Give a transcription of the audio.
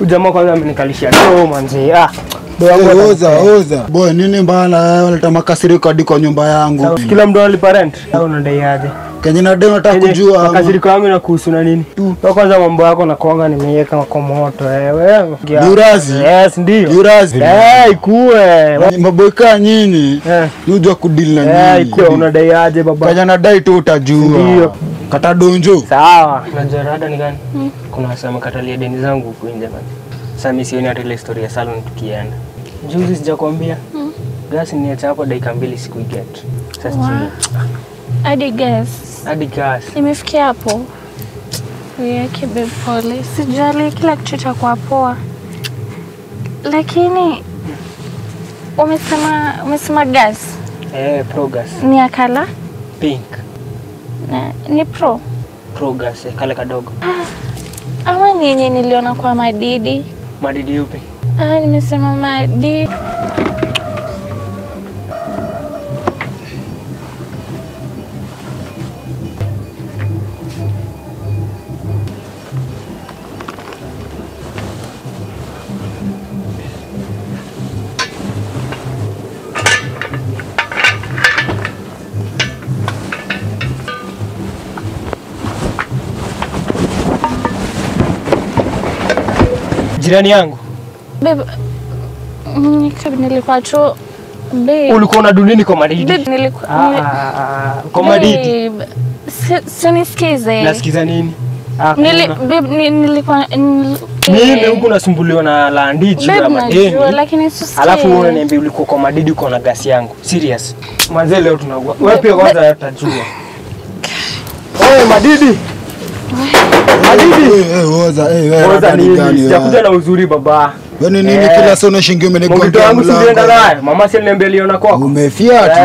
Ujamaa kwanza amenikalisha leo manzi. Oza. Boy nini mbana wanaleta makasiriko hadi kwa nyumba yangu. Kila mtu analipa rent. Au unadai aje? Kenya na demo nataka kujua. Makasiriko yangu inakuhusu na nini? Kwa kwanza mambo yako na kuanga nimeweka kwa moto wewe. Urazi. Yes ndio. Urazi. Ikue. Maboyka nyinyi. Unajua kudeal na nyinyi. Ikue unadai aje baba? Kenya na dai tu utajua. Ndio. Kata donjo. Sawa. Unajua rada ni gani? Kuna wasema katalia deni zangu huko nje man. Sasa mimi sioni hata ile story ya salon tukienda. Juzi sijakwambia. Gas niacha hapo dakika 2 siku get. Sasa Hadi gas. hadi gas. Imefikia hapo. Yake babe pole. Sijali kila kitu cha kwa poa. Lakini umesema gas. Pro gas. Ni akala? Pink. Ni pro. Pro gas kale kadogo. Ama ni yenye niliona kwa Madidi. Madidi yupi? Nimesema Madidi. Jirani yangu. Babe, nilikuwa tu babe. Ulikuwa na dunini kwa Madidi? Babe, nilikuwa kwa Madidi. Sinisikize. Nasikiza nini? Babe, nilikuwa mimi huko nasumbuliwa na landiji ya madeni. Lakini sisi. Alafu wewe unaniambia ulikuwa kwa Madidi uko na gasi yangu. Serious. Mwanzo leo tunaugua. Wewe pia kwanza utajua. Madidi. Madidi. Oza nini? Sijakuja na uzuri baba. Wewe nini kila saa unashingia umenigongea. Mtoto wangu si ndio naye. Mama si aliniambia aliona kwako. Umefia tu.